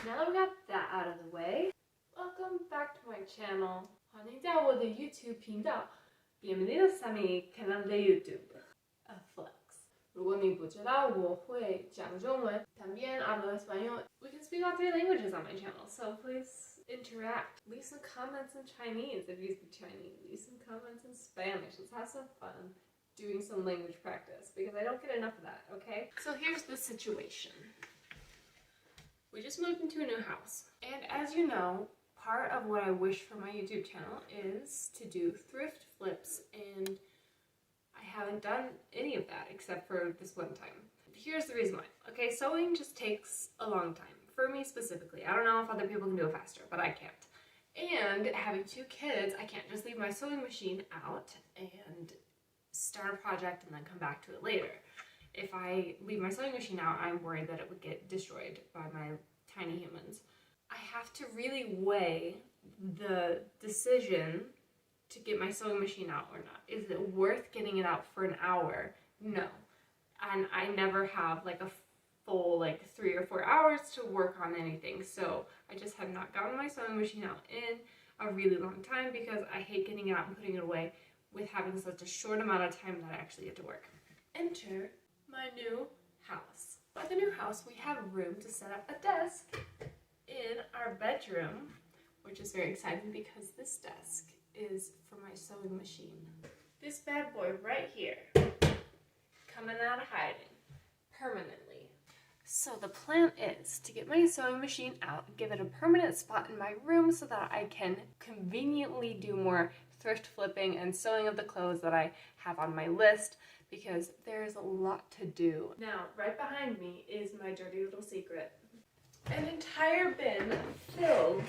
Now that we got that out of the way, welcome back to my channel. 欢迎在我的 YouTube 频道 Bienvenidos a mi canal de YouTube Flex. 如果你不知道我会讲中文 también hablo español. We can speak all 3 languages on my channel, so please interact. Leave some comments in Chinese if you speak Chinese. Leave some comments in Spanish. Let's have some fun doing some language practice because I don't get enough of that, okay? So here's the situation. We just moved into a new house, and as you know, part of what I wish for my YouTube channel is to do thrift flips, and I haven't done any of that except for this one time. Here's the reason why. Okay, sewing just takes a long time. For me specifically. I don't know if other people can do it faster, but I can't. And having 2 kids, I can't just leave my sewing machine out and start a project and then come back to it later. If I leave my sewing machine out, I'm worried that it would get destroyed by my tiny humans. I have to really weigh the decision to get my sewing machine out or not. Is it worth getting it out for an hour? No. And I never have like a full 3 or 4 hours to work on anything. So I just have not gotten my sewing machine out in a really long time because I hate getting it out and putting it away with having such a short amount of time that I actually get to work. Enter my new house. At the new house, we have room to set up a desk in our bedroom, which is very exciting because this desk is for my sewing machine. This bad boy right here, coming out of hiding permanently. So the plan is to get my sewing machine out, give it a permanent spot in my room so that I can conveniently do more thrift flipping and sewing of the clothes that I have on my list, because there's a lot to do. Now, right behind me is my dirty little secret. An entire bin filled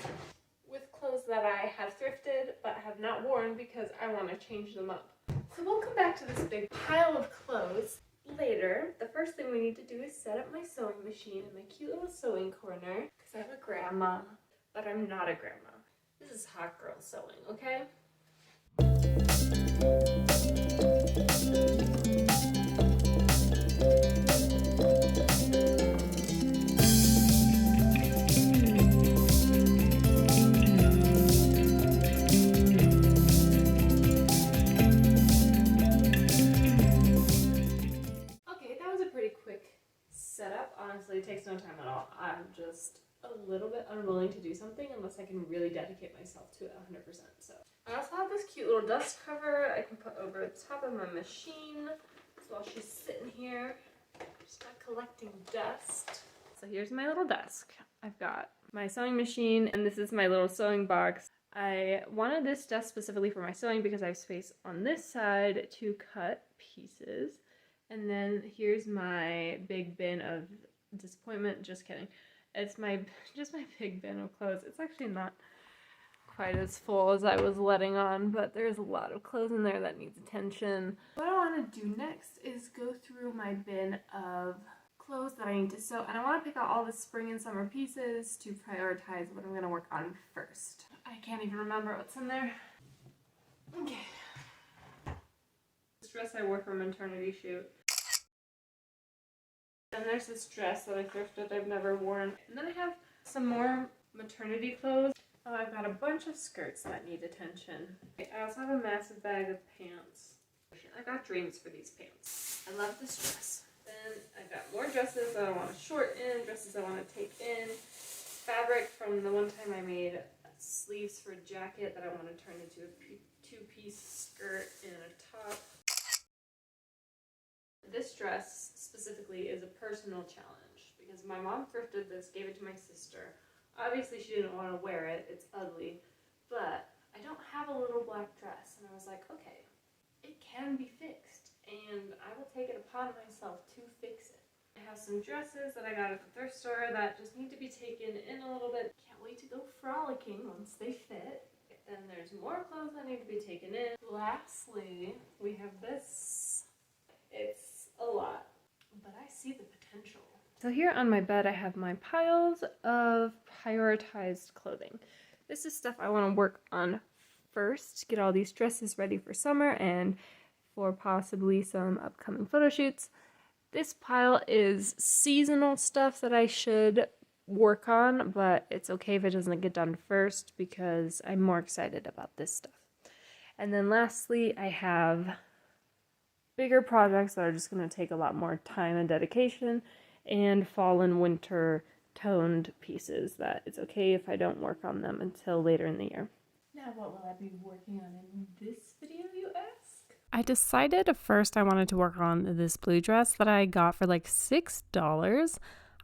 with clothes that I have thrifted but have not worn because I want to change them up. So we'll come back to this big pile of clothes later. The first thing we need to do is set up my sewing machine in my cute little sewing corner because I'm a grandma, but I'm not a grandma. This is hot girl sewing, okay? Honestly, it takes no time at all. I'm just a little bit unwilling to do something unless I can really dedicate myself to it 100%. So I also have this cute little dust cover I can put over the top of my machine. So while she's sitting here, just not collecting dust. So here's my little desk. I've got my sewing machine, and this is my little sewing box. I wanted this desk specifically for my sewing because I have space on this side to cut pieces. And then here's my big bin of disappointment. Just kidding. It's just my big bin of clothes. It's actually not quite as full as I was letting on, but there's a lot of clothes in there that needs attention. What I want to do next is go through my bin of clothes that I need to sew, and I want to pick out all the spring and summer pieces to prioritize what I'm going to work on first. I can't even remember what's in there. Okay. This dress I wore for a maternity shoot. And there's this dress that I thrifted I've never worn. And then I have some more maternity clothes. Oh, I've got a bunch of skirts that need attention. I also have a massive bag of pants. I got dreams for these pants. I love this dress. Then I got more dresses that I want to shorten, dresses I want to take in, fabric from the one time I made sleeves for a jacket that I want to turn into a 2-piece skirt and a top. This dress specifically is a personal challenge because my mom thrifted this, gave it to my sister. Obviously she didn't want to wear it, it's ugly, but I don't have a little black dress, and I was like, okay, it can be fixed, and I will take it upon myself to fix it. I have some dresses that I got at the thrift store that just need to be taken in a little bit. Can't wait to go frolicking once they fit. Then there's more clothes that need to be taken in. Lastly, we have this. It's a lot, but I see the potential. So here on my bed I have my piles of prioritized clothing. This is stuff I want to work on first, get all these dresses ready for summer and for possibly some upcoming photo shoots. This pile is seasonal stuff that I should work on, but it's okay if it doesn't get done first because I'm more excited about this stuff. And then lastly, I have bigger projects that are just going to take a lot more time and dedication, and fall and winter toned pieces that it's okay if I don't work on them until later in the year. Now, what will I be working on in this video, you ask? I decided first I wanted to work on this blue dress that I got for like $6.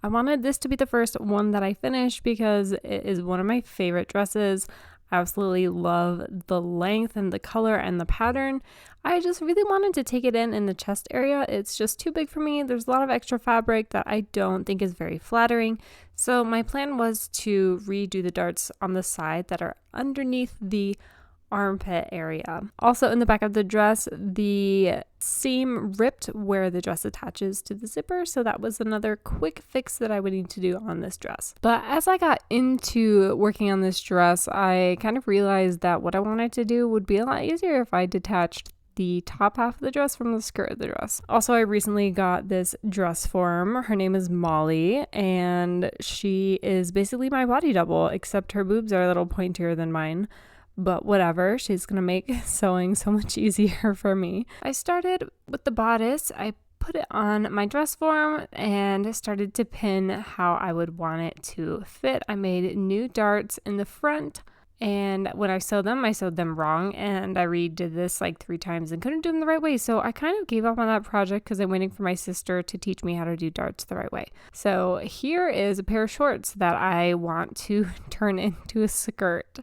I wanted this to be the first one that I finished because it is one of my favorite dresses. I absolutely love the length and the color and the pattern. I just really wanted to take it in the chest area. It's just too big for me. There's a lot of extra fabric that I don't think is very flattering. So my plan was to redo the darts on the side that are underneath the armpit area. Also in the back of the dress, the seam ripped where the dress attaches to the zipper, so that was another quick fix that I would need to do on this dress. But as I got into working on this dress, I kind of realized that what I wanted to do would be a lot easier if I detached the top half of the dress from the skirt of the dress. Also, I recently got this dress form. Her name is Molly, and she is basically my body double, except her boobs are a little pointier than mine. But whatever, she's gonna make sewing so much easier for me. I started with the bodice. I put it on my dress form and started to pin how I would want it to fit. I made new darts in the front, and when I sewed them wrong, and I redid this like 3 times and couldn't do them the right way. So I kind of gave up on that project because I'm waiting for my sister to teach me how to do darts the right way. So here is a pair of shorts that I want to turn into a skirt.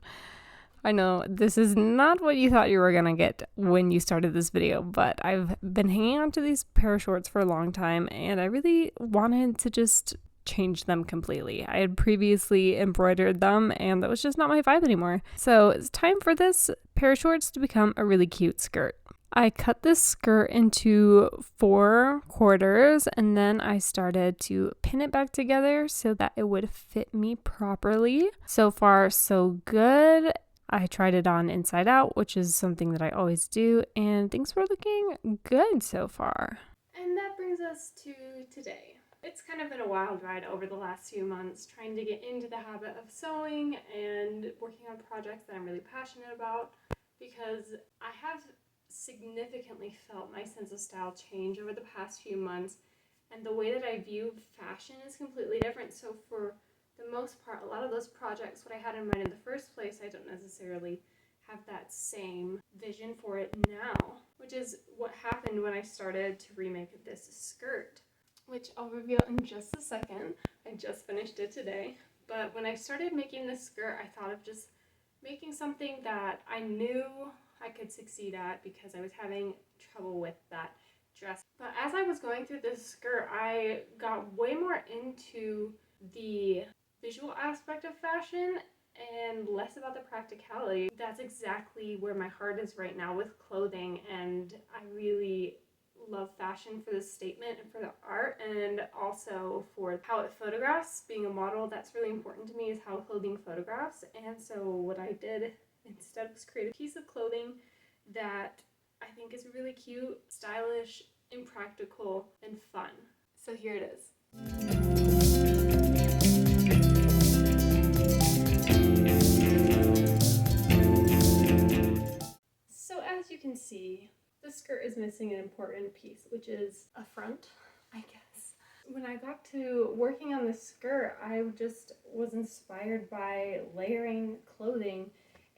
I know this is not what you thought you were gonna get when you started this video, but I've been hanging on to these pair of shorts for a long time, and I really wanted to just change them completely. I had previously embroidered them, and that was just not my vibe anymore. So it's time for this pair of shorts to become a really cute skirt. I cut this skirt into 4 quarters, and then I started to pin it back together so that it would fit me properly. So far, so good. I tried it on inside out, which is something that I always do, and things were looking good so far. And that brings us to today. It's kind of been a wild ride over the last few months, trying to get into the habit of sewing and working on projects that I'm really passionate about, because I have significantly felt my sense of style change over the past few months, and the way that I view fashion is completely different. So for the most part, a lot of those projects, what I had in mind in the first place, I don't necessarily have that same vision for it now, which is what happened when I started to remake this skirt, which I'll reveal in just a second. I just finished it today. But when I started making this skirt, I thought of just making something that I knew I could succeed at because I was having trouble with that dress. But as I was going through this skirt, I got way more into the visual aspect of fashion and less about the practicality. That's exactly where my heart is right now with clothing, and I really love fashion for the statement and for the art, and also for how it photographs. Being a model, that's really important to me, is how clothing photographs. And so what I did instead was create a piece of clothing that I think is really cute, stylish, impractical, and fun. So here it is. So as you can see, the skirt is missing an important piece, which is a front, I guess. When I got to working on this skirt, I just was inspired by layering clothing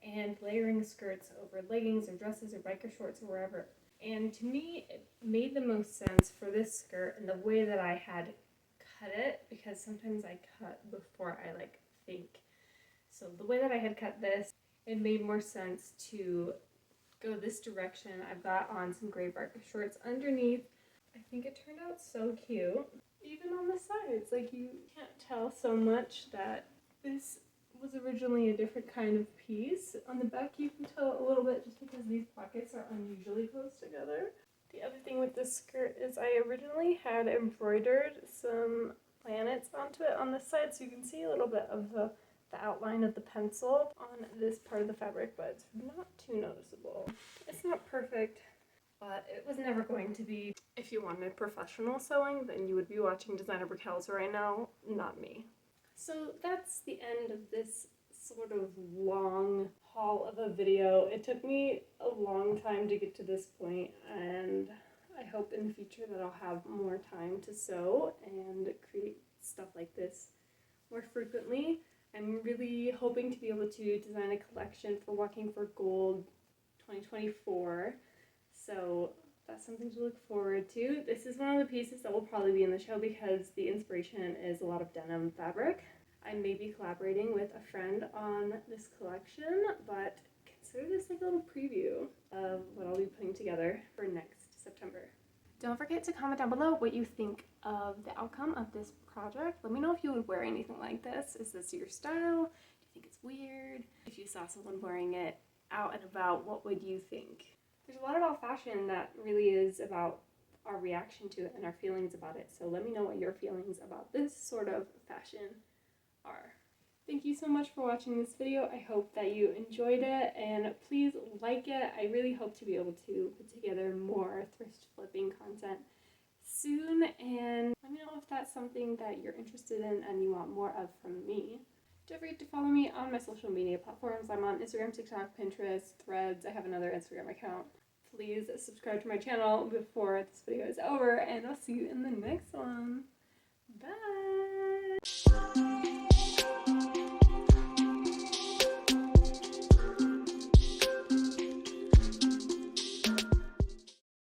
and layering skirts over leggings or dresses or biker shorts or wherever. And to me, it made the most sense for this skirt and the way that I had cut it, because sometimes I cut before I think. So the way that I had cut this, it made more sense to go this direction. I've got on some gray biker shorts underneath. I think it turned out so cute. Even on the sides, you can't tell so much that this was originally a different kind of piece. On the back you can tell a little bit just because these pockets are unusually close together. The other thing with this skirt is I originally had embroidered some planets onto it on this side, so you can see a little bit of the outline of the pencil on this part of the fabric, but it's not too noticeable. It's not perfect, but it was never going to be. If you wanted professional sewing, then you would be watching Designer Brickels right now, not me. So that's the end of this sort of long haul of a video. It took me a long time to get to this point, and I hope in the future that I'll have more time to sew and create stuff like this more frequently. I'm really hoping to be able to design a collection for Walking for Gold 2024, so that's something to look forward to. This is one of the pieces that will probably be in the show because the inspiration is a lot of denim fabric. I may be collaborating with a friend on this collection, but consider this like a little preview of what I'll be putting together for next September. Don't forget to comment down below what you think of the outcome of this project. Let me know if you would wear anything like this. Is this your style? Do you think it's weird? If you saw someone wearing it out and about, what would you think? There's a lot about fashion that really is about our reaction to it and our feelings about it. So let me know what your feelings about this sort of fashion are. Thank you so much for watching this video. I hope that you enjoyed it, and please like it. I really hope to be able to put together more thrift flipping content soon, and let me know if that's something that you're interested in and you want more of from me. Don't forget to follow me on my social media platforms. I'm on Instagram, TikTok, Pinterest, Threads. I have another Instagram account. Please subscribe to my channel before this video is over, and I'll see you in the next one. Bye!